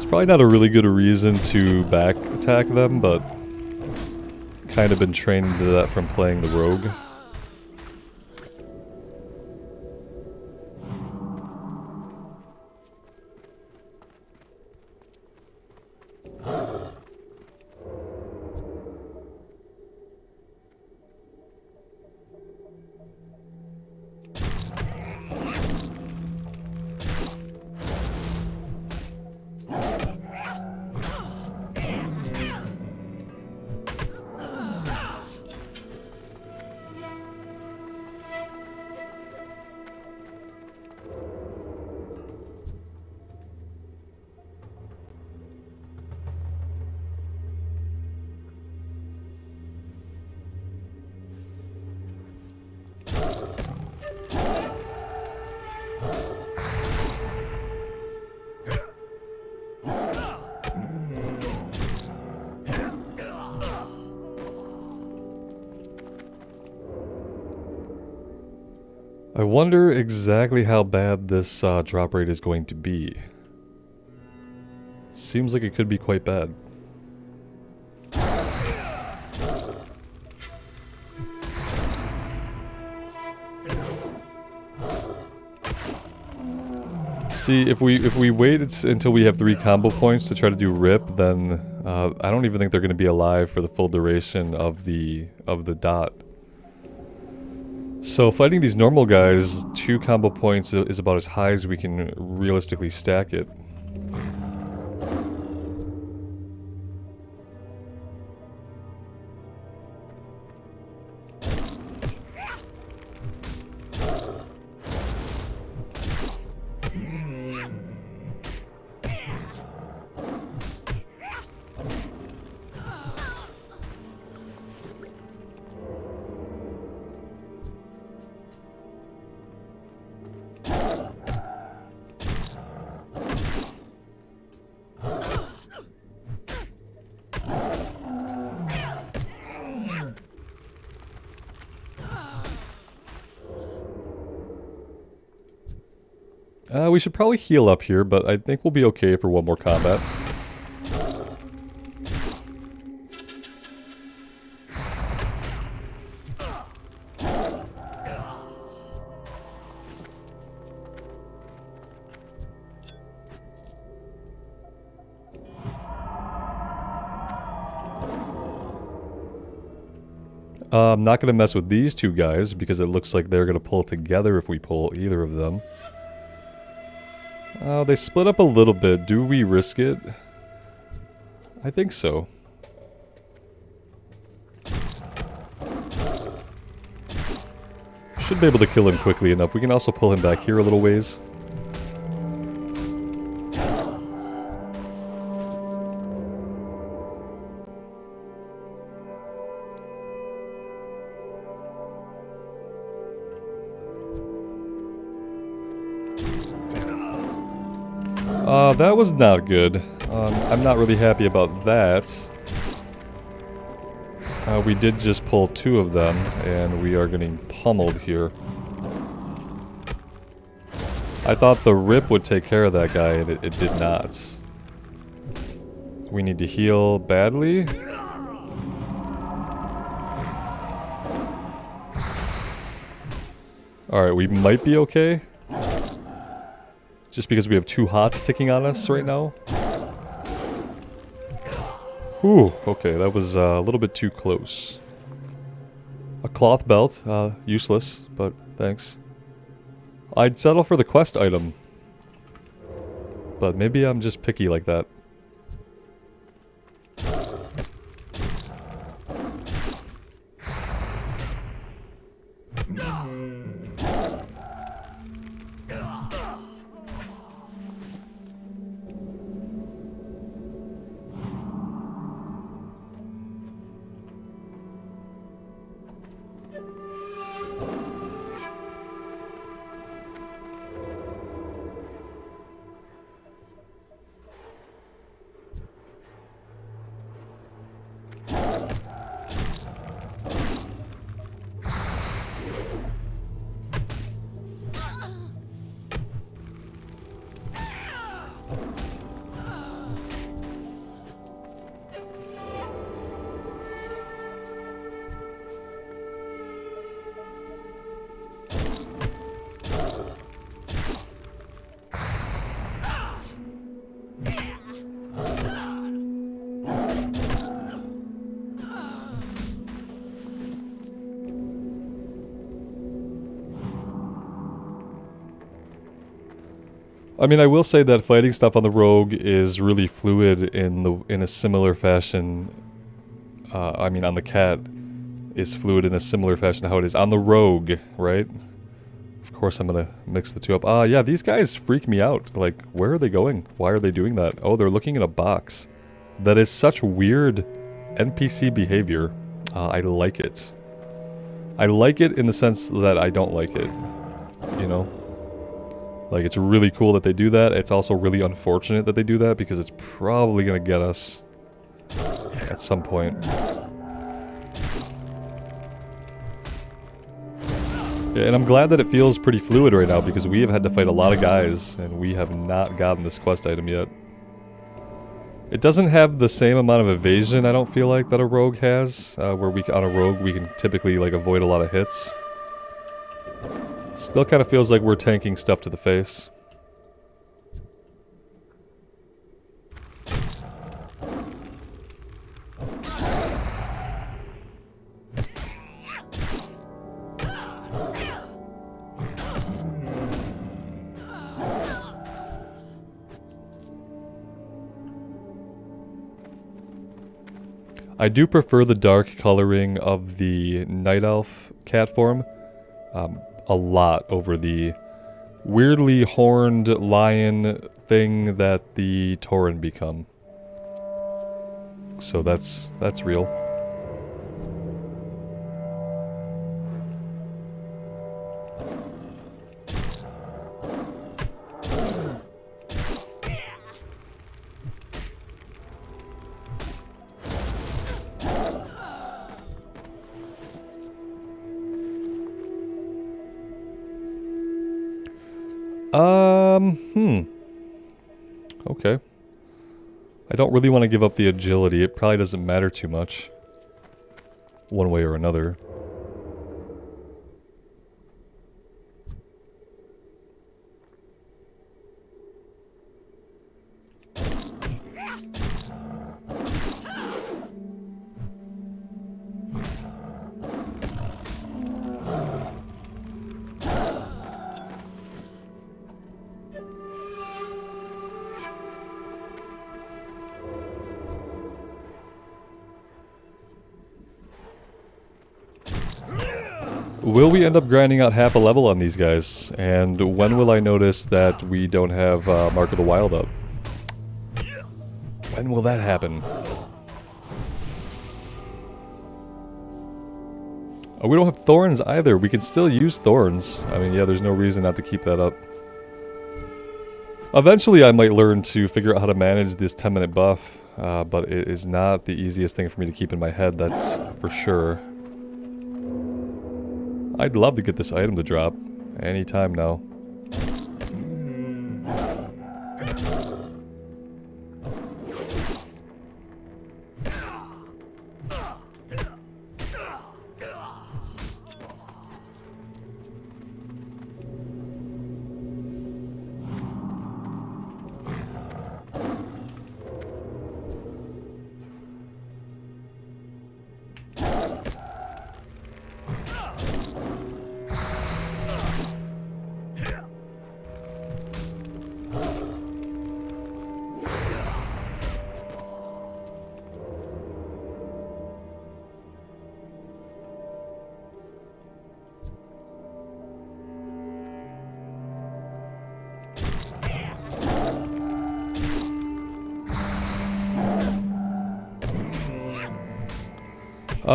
Probably not a really good reason to back attack them, but kind of been trained into that from playing the rogue. I wonder exactly how bad this drop rate is going to be. Seems like it could be quite bad. See, if we wait until we have 3 combo points to try to do rip, then I don't even think they're going to be alive for the full duration of the dot. So fighting these normal guys, 2 combo points is about as high as we can realistically stack it. We should probably heal up here, but I think we'll be okay for one more combat. I'm not going to mess with these 2 guys because it looks like they're going to pull together if we pull either of them. They split up a little bit. Do we risk it? I think so. Should be able to kill him quickly enough. We can also pull him back here a little ways. That was not good. I'm not really happy about that. We did just pull 2 of them, and we are getting pummeled here. I thought the rip would take care of that guy, and it did not. We need to heal badly. Alright, we might be okay. Just because we have 2 hots ticking on us right now. Whew, okay, that was a little bit too close. A cloth belt, useless, but thanks. I'd settle for the quest item. But maybe I'm just picky like that. I mean, I will say that fighting stuff on the rogue is really fluid in a similar fashion. I mean, on the cat is fluid in a similar fashion to how it is on the rogue, right? Of course, I'm gonna mix the 2 up. Yeah, these guys freak me out. Like, where are they going? Why are they doing that? Oh, they're looking in a box. That is such weird NPC behavior. I like it. I like it in the sense that I don't like it. You know? Like, it's really cool that they do that. It's also really unfortunate that they do that because it's probably going to get us at some point. Yeah, and I'm glad that it feels pretty fluid right now because we have had to fight a lot of guys and we have not gotten this quest item yet. It doesn't have the same amount of evasion, I don't feel like, that a rogue has, where on a rogue we can typically like avoid a lot of hits. Still kind of feels like we're tanking stuff to the face. I do prefer the dark coloring of the Night Elf cat form a lot over the weirdly horned lion thing that the Tauren become. So that's real. Okay. I don't really want to give up the agility. It probably doesn't matter too much. One way or another. Will we end up grinding out half a level on these guys? And when will I notice that we don't have Mark of the Wild up? When will that happen? Oh, we don't have thorns either. We can still use thorns. I mean, yeah, there's no reason not to keep that up. Eventually, I might learn to figure out how to manage this 10-minute buff, but it is not the easiest thing for me to keep in my head, that's for sure. I'd love to get this item to drop anytime now.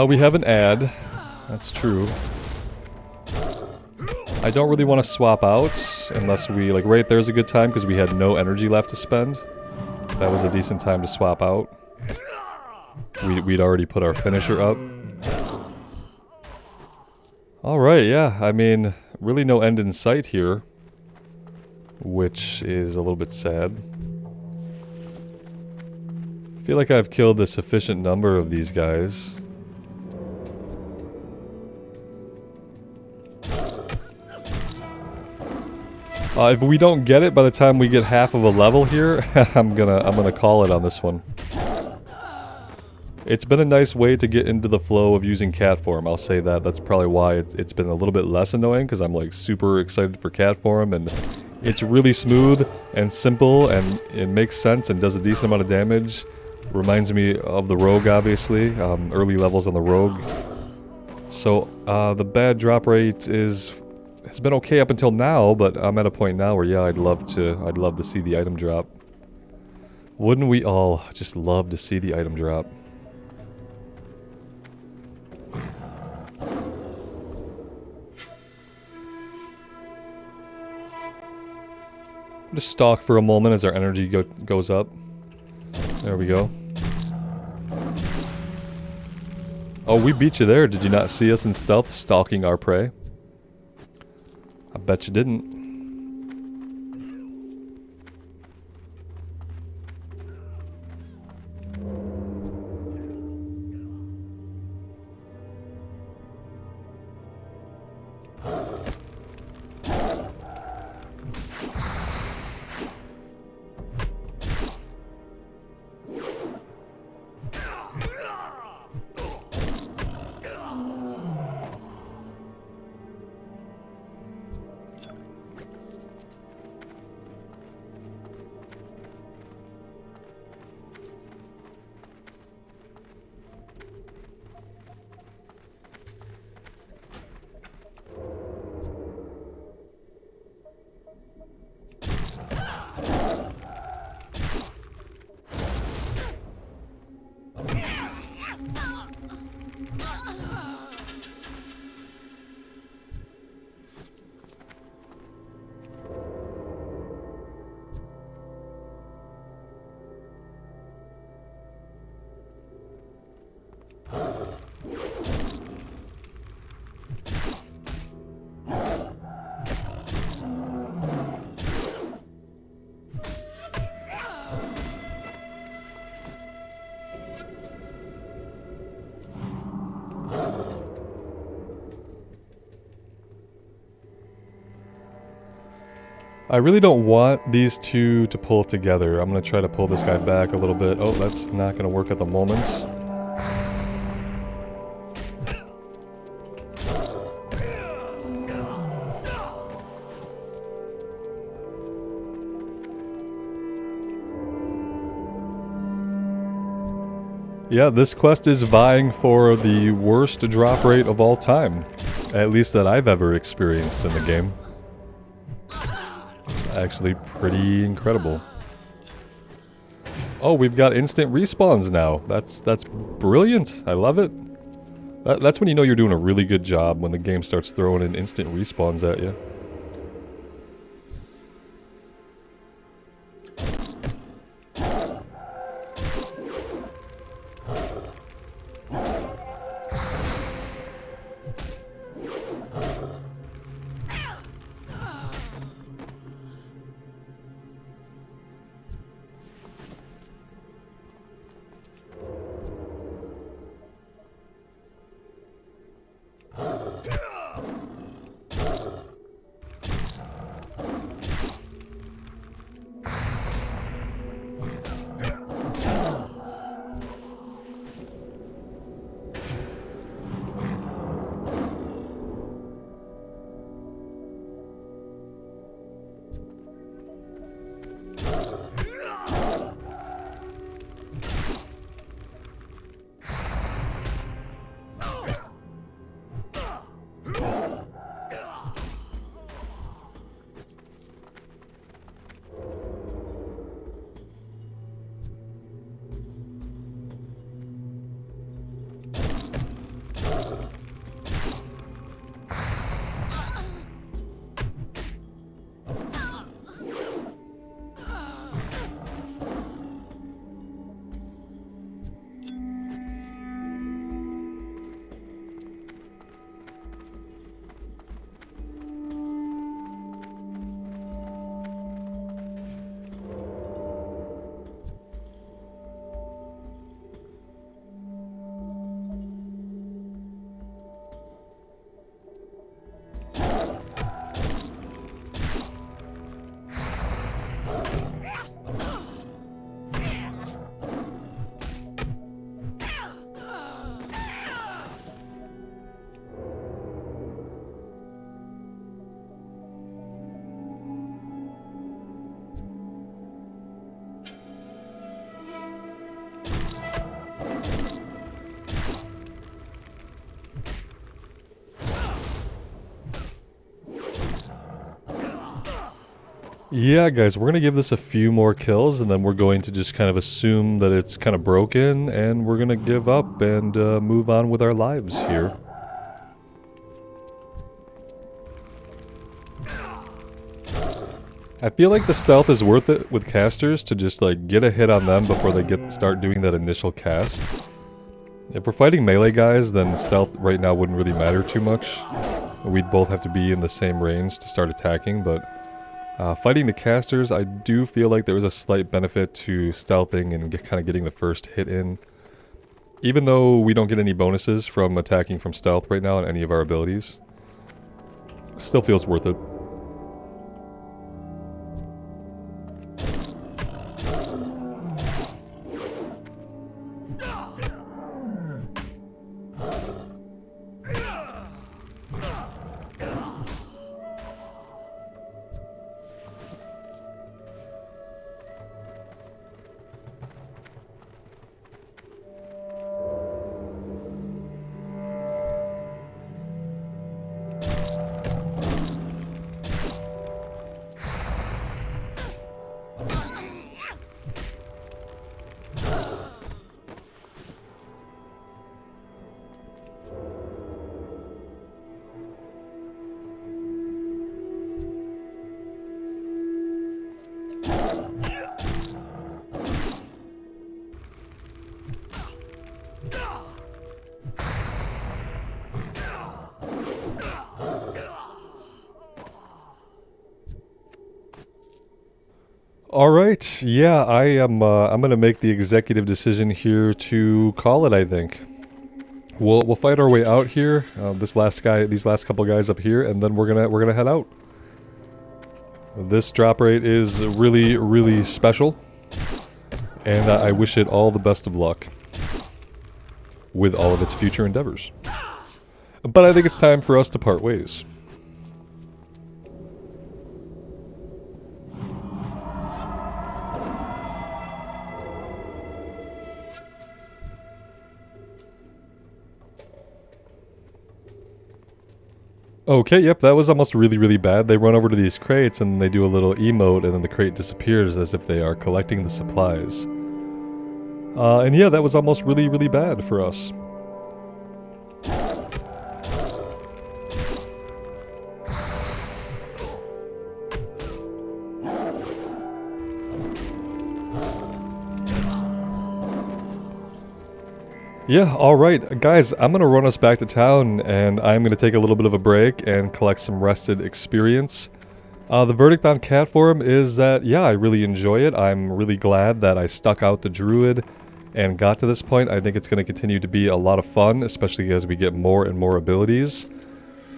We have an add. That's true. I don't really want to swap out unless we, like, right there's a good time because we had no energy left to spend. That was a decent time to swap out. We'd already put our finisher up. Alright, yeah, I mean, really no end in sight here, which is a little bit sad. I feel like I've killed a sufficient number of these guys. If we don't get it by the time we get half of a level here, I'm gonna call it on this one. It's been a nice way to get into the flow of using cat form, I'll say that. That's probably why it's been a little bit less annoying, because I'm like super excited for cat form, and it's really smooth and simple, and it makes sense and does a decent amount of damage. Reminds me of the rogue, obviously, early levels on the rogue. So the bad drop rate has been okay up until now, but I'm at a point now where, yeah, I'd love to see the item drop. Wouldn't we all just love to see the item drop? Just stalk for a moment as our energy goes up. There we go. Oh, we beat you there. Did you not see us in stealth stalking our prey? I bet you didn't. I really don't want these two to pull together. I'm going to try to pull this guy back a little bit. Oh, that's not going to work at the moment. Yeah, this quest is vying for the worst drop rate of all time. At least that I've ever experienced in the game. It's actually pretty incredible. Oh, we've got instant respawns now. That's brilliant. I love it. That's when you know you're doing a really good job, when the game starts throwing in instant respawns at you. Yeah, guys, we're going to give this a few more kills, and then we're going to just kind of assume that it's kind of broken, and we're going to give up and move on with our lives here. I feel like the stealth is worth it with casters to just like get a hit on them before they start doing that initial cast. If we're fighting melee guys, then stealth right now wouldn't really matter too much. We'd both have to be in the same range to start attacking, but fighting the casters, I do feel like there is a slight benefit to stealthing and kind of getting the first hit in. Even though we don't get any bonuses from attacking from stealth right now on any of our abilities, still feels worth it. Alright, yeah, I'm gonna make the executive decision here to call it, I think. we'll fight our way out here. These last couple guys up here, and then we're gonna head out. This drop rate is really, really special, and I wish it all the best of luck with all of its future endeavors. But I think it's time for us to part ways. Okay, yep, that was almost really, really bad. They run over to these crates and they do a little emote and then the crate disappears as if they are collecting the supplies. And yeah, that was almost really, really bad for us. Yeah, alright. Guys, I'm going to run us back to town, and I'm going to take a little bit of a break and collect some rested experience. The verdict on Cat Forum is that, yeah, I really enjoy it. I'm really glad that I stuck out the Druid and got to this point. I think it's going to continue to be a lot of fun, especially as we get more and more abilities.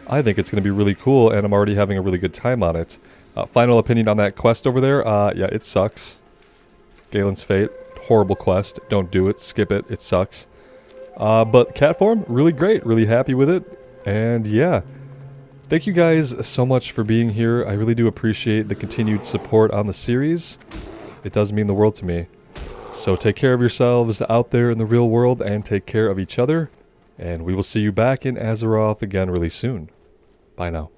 I think it's going to be really cool, and I'm already having a really good time on it. Final opinion on that quest over there? Yeah, it sucks. Galen's Fate, horrible quest. Don't do it. Skip it. It sucks. But Cat Form, really great, really happy with it, and yeah, thank you guys so much for being here. I really do appreciate the continued support on the series. It does mean the world to me. So take care of yourselves out there in the real world, and take care of each other, and we will see you back in Azeroth again really soon. Bye now.